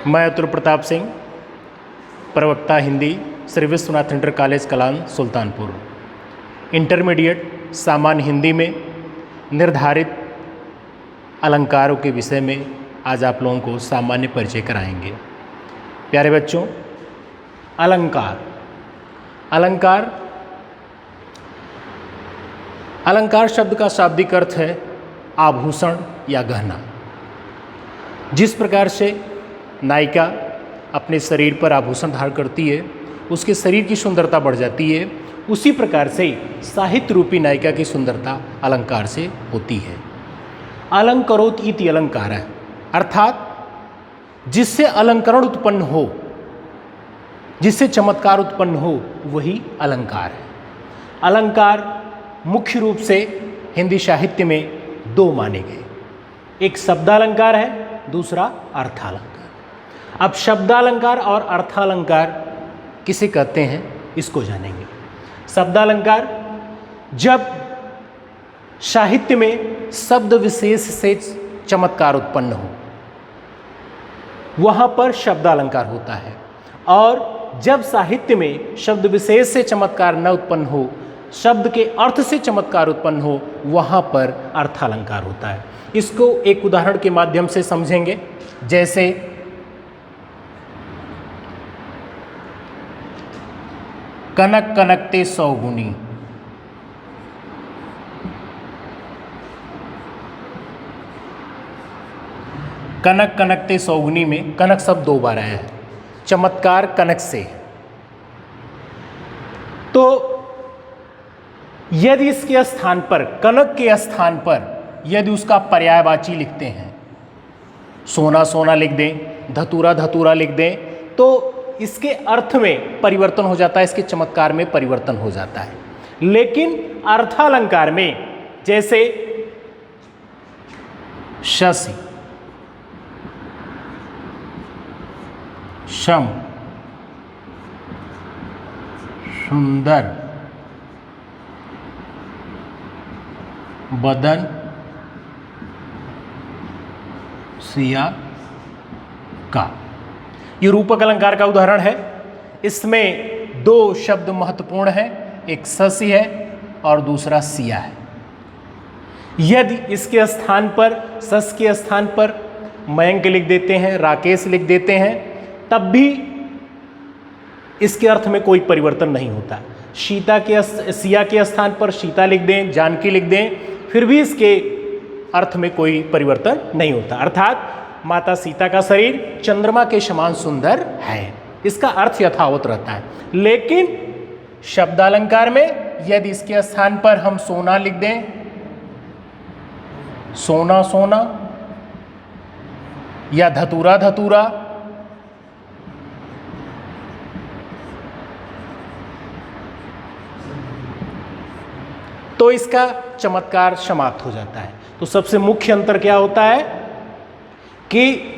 मैं अतुल प्रताप सिंह, प्रवक्ता Hindi, Shri Vishwanath inter college Kalan Sultanpur. Intermediate सामान्य हिंदी में निर्धारित अलंकारों के विषय में आज आप लोगों को सामान्य परिचय कराएंगे। प्यारे बच्चों, अलंकार शब्द का शाब्दिक अर्थ है आभूषण या गहना। जिस प्रकार से नायिका अपने शरीर पर आभूषण धारण करती है, उसके शरीर की सुंदरता बढ़ जाती है, उसी प्रकार से साहित्य रूपी नायिका की सुंदरता अलंकार से होती है। अलंकरोत इति अलंकार है, अर्थात जिससे अलंकरण उत्पन्न हो, जिससे चमत्कार उत्पन्न हो, वही अलंकार है। अलंकार मुख्य रूप से हिंदी साहित्य में दो माने गए, एक शब्दालंकार है, दूसरा अर्थालंकार। अब शब्दालंकार और अर्थालंकार किसे कहते हैं, इसको जानेंगे। शब्दालंकार जब साहित्य में शब्द विशेष से चमत्कार उत्पन्न हो, वहाँ पर शब्दालंकार होता है। और जब साहित्य में शब्द विशेष से चमत्कार न उत्पन्न हो, शब्द के अर्थ से चमत्कार उत्पन्न हो, वहाँ पर अर्थालंकार होता है। इसको एक उदाहरण के माध्यम से समझेंगे। जैसे कनक कनकते सौगुनी। कनक कनकते सौगुनी में कनक शब्द दो बार आया है, चमत्कार कनक से। तो यदि इसके स्थान पर, कनक के स्थान पर यदि उसका पर्यायवाची लिखते हैं, सोना सोना लिख दें, धतूरा धतूरा लिख दें, तो इसके अर्थ में परिवर्तन हो जाता है, इसके चमत्कार में परिवर्तन हो जाता है। लेकिन अर्थालंकार में जैसे शशि, शम, सुंदर, बदन, सिया का, ये रूपक अलंकार का उदाहरण है। इसमें दो शब्द महत्वपूर्ण हैं, एक शशि है और दूसरा सिया है। यदि इसके स्थान पर, शश के स्थान पर मयंक लिख देते हैं, राकेश लिख देते हैं, तब भी इसके अर्थ में कोई परिवर्तन नहीं होता। सिया के स्थान पर सीता लिख दें, जानकी लिख दें, फिर भी इसके अर्थ में कोई परिवर्तन नहीं होता। अर्थात माता सीता का शरीर चंद्रमा के समान सुंदर है, इसका अर्थ यथावत रहता है। लेकिन शब्दालंकार में यदि इसके स्थान पर हम सोना लिख दें, सोना सोना, या धतूरा धतूरा, तो इसका चमत्कार समाप्त हो जाता है। तो सबसे मुख्य अंतर क्या होता है कि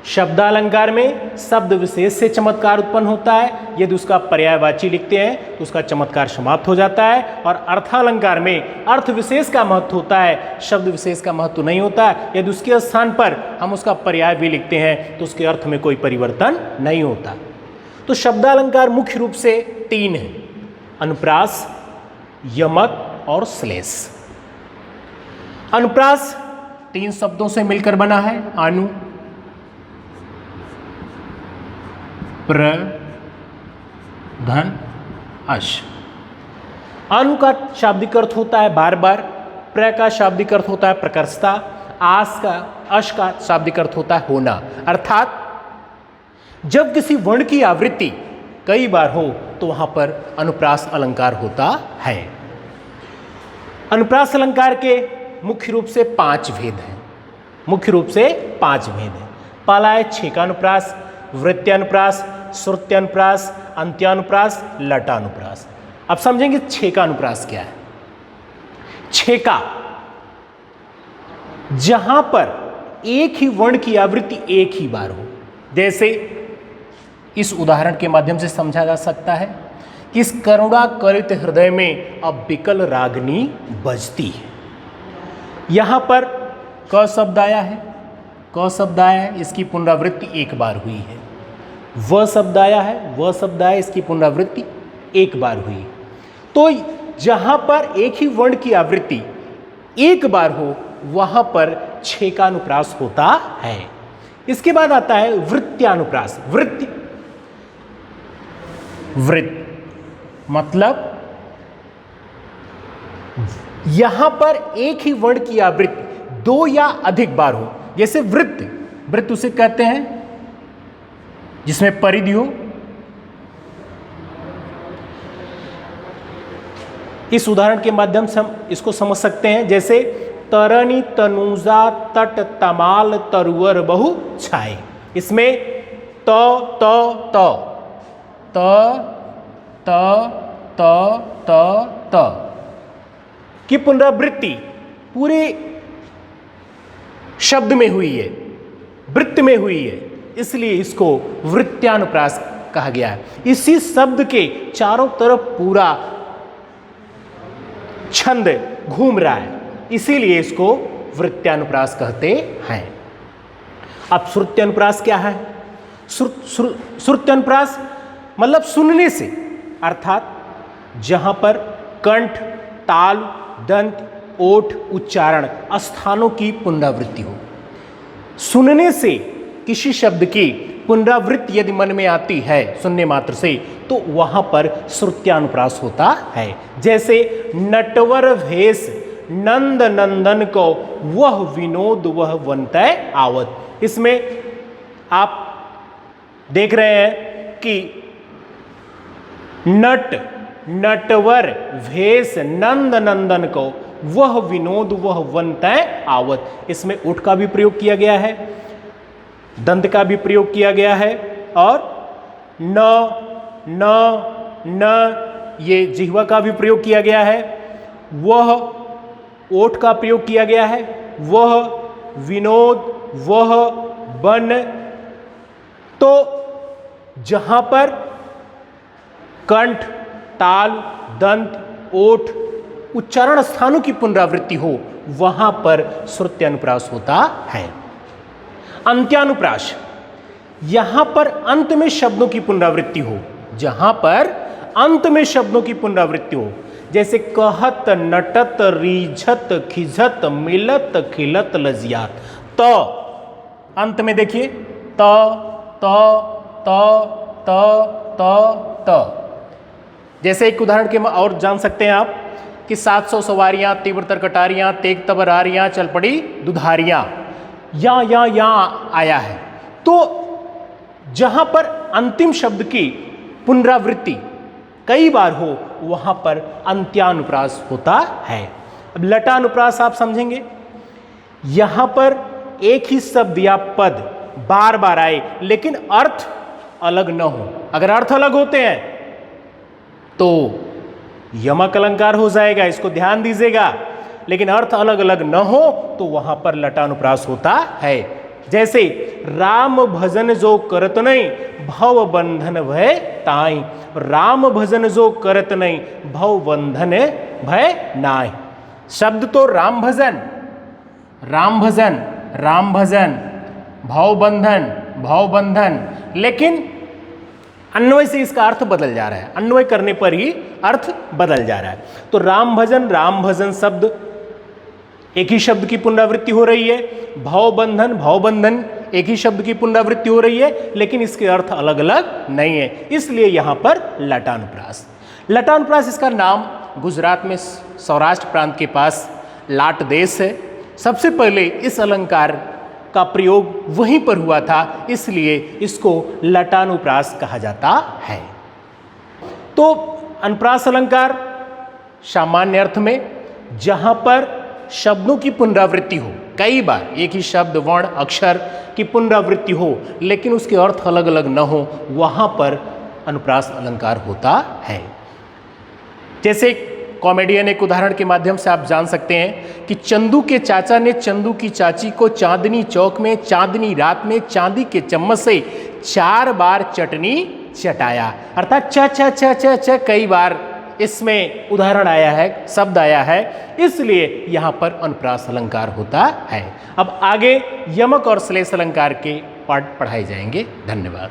शब्दालंकार में शब्द विशेष से चमत्कार उत्पन्न होता है, यदि उसका पर्यायवाची लिखते हैं तो उसका चमत्कार समाप्त हो जाता है। और अर्थालंकार में अर्थ विशेष का महत्व होता है, शब्द विशेष का महत्व नहीं होता है। यदि उसके स्थान पर हम उसका पर्याय भी लिखते हैं तो उसके अर्थ में कोई परिवर्तन नहीं होता। तो शब्दालंकार मुख्य रूप से तीन है, अनुप्रास, यमक और श्लेष। अनुप्रास तीन शब्दों से मिलकर बना है, अनु, प्र, धन, अश। अनु का शाब्दिक अर्थ होता है बार बार, प्र का शाब्दिक अर्थ होता है प्रकर्षता, अश का शाब्दिक अर्थ होता है होना। अर्थात जब किसी वर्ण की आवृत्ति कई बार हो तो वहां पर अनुप्रास अलंकार होता है। अनुप्रास अलंकार के मुख्य रूप से पांच भेद हैं, पहला है छेकानुप्रास, वृत्त्यानुप्रास, श्रुत्यानुप्रास, अंत्यानुप्रास, लटानुप्रास। अब समझेंगे छेकानुप्रास क्या है। छेका, जहां पर एक ही वर्ण की आवृत्ति एक ही बार हो। जैसे इस उदाहरण के माध्यम से समझा जा सकता है कि इस करुणा करित हृदय में अब बिकल रागनी बजती है। यहां पर क शब्द आया है, क क शब्द आया है, इसकी पुनरावृत्ति एक बार हुई है। व शब्द आया है, व शब्द आया, इसकी पुनरावृत्ति एक बार हुई। तो जहां पर एक ही वर्ण की आवृत्ति एक बार हो वहां पर 6 का अनुप्रास होता है। इसके बाद आता है वृत्त्यानुप्रास। वृत्त मतलब यहां पर एक ही वर्ण की आवृत्ति 2 या अधिक बार हो। जैसे वृत्त उसे कहते हैं जिसमें परिधि हो। इस उदाहरण के माध्यम से हम इसको समझ सकते हैं। जैसे तरनी तनुजा तट तमाल तरुवर बहु छाए। इसमें त त त त त त त त की पुनरावृत्ति पूरे शब्द में हुई है, वृत्त में हुई है, इसलिए इसको वृत्त्यानुप्रास कहा गया है। इसी शब्द के चारों तरफ पूरा छंद घूम रहा है, इसीलिए इसको वृत्त्यानुप्रास कहते हैं। अब श्रुत्यानुप्रास क्या है? श्रुत्यानुप्रास मतलब सुनने से, अर्थात जहां पर कंठ, ताल, दंत, ओठ, उच्चारण स्थानों की पुनरावृत्ति हो। सुनने से किसी शब्द की पुनरावृत्ति यदि मन में आती है सुनने मात्र से, तो वहां पर श्रुत्यानुप्रास होता है। जैसे नटवर भेष नंद नंदन को वह विनोद वह वनतय आवत। इसमें आप देख रहे हैं कि नटवर भेष नंद नंदन को वह विनोद वह वनतय आवत। इसमें उठ का भी प्रयोग किया गया है, दंत का भी प्रयोग किया गया है, और न ये जिह्वा का भी प्रयोग किया गया है, वह ओठ का प्रयोग किया गया है, वह विनोद वह वन। तो जहां पर कंठ, ताल, दंत, ओठ, उच्चारण स्थानों की पुनरावृत्ति हो वहां पर श्रुत्यानुप्रास होता है। अंत्यानुप्रास, यहां पर अंत में शब्दों की पुनरावृत्ति हो, जहां पर अंत में शब्दों की पुनरावृत्ति हो। जैसे कहत, नटत, रीझत, खिझत, मिलत, खिलत, लजियात। तो अंत में देखिए त त त त त त। जैसे एक उदाहरण के और जान सकते हैं आप कि 700 सवारियां, तीव्र तरकटारियां, तेग तबरारियां, चल पड़ी दुधारियां, या आया है। तो जहां पर अंतिम शब्द की पुनरावृत्ति कई बार हो वहां पर अंत्यानुप्रास होता है। अब लटानुप्रास आप समझेंगे। यहां पर एक ही शब्द या पद बार बार आए लेकिन अर्थ अलग न हो। अगर अर्थ अलग होते हैं तो यमक अलंकार हो जाएगा, इसको ध्यान दीजिएगा। लेकिन अर्थ अलग अलग न हो तो वहां पर लटानुप्रास होता है। जैसे राम भजन जो करत नहीं भव बंधन भय ताई। राम भजन जो करत नहीं भव बंधन भय नाय। शब्द तो राम भजन राम भजन राम भजन, भव बंधन, लेकिन अन्वय से इसका अर्थ बदल जा रहा है। अन्वय करने पर ही अर्थ बदल जा रहा है। तो राम भजन शब्द एक ही शब्द की पुनरावृत्ति हो रही है। भव बंधन एक ही शब्द की पुनरावृत्ति हो रही है, लेकिन इसके अर्थ अलग अलग नहीं है। इसलिए यहां पर लटानुप्रास इसका नाम गुजरात में सौराष्ट्र प्रांत के पास लाट देश है। सबसे पहले इस अलंकार का प्रयोग वहीं पर हुआ था, इसलिए इसको लटानुप्रास कहा जाता है। तो अनुप्रास अलंकार सामान्य अर्थ में जहां पर शब्दों की पुनरावृत्ति हो, कई बार एक ही शब्द, वर्ण, अक्षर की पुनरावृत्ति हो लेकिन उसके अर्थ अलग अलग न हो, वहां पर अनुप्रास अलंकार होता है। जैसे कॉमेडियन एक उदाहरण के माध्यम से आप जान सकते हैं कि चंदू के चाचा ने चंदू की चाची को चांदनी चौक में चांदनी रात में चांदी के चम्मच से 4 बार चटनी चटाया। अर्थात च च च च च कई बार इसमें उदाहरण आया है, शब्द आया है, इसलिए यहाँ पर अनुप्रास अलंकार होता है। अब आगे यमक और श्लेष अलंकार के पाठ पढ़ाए जाएंगे। धन्यवाद।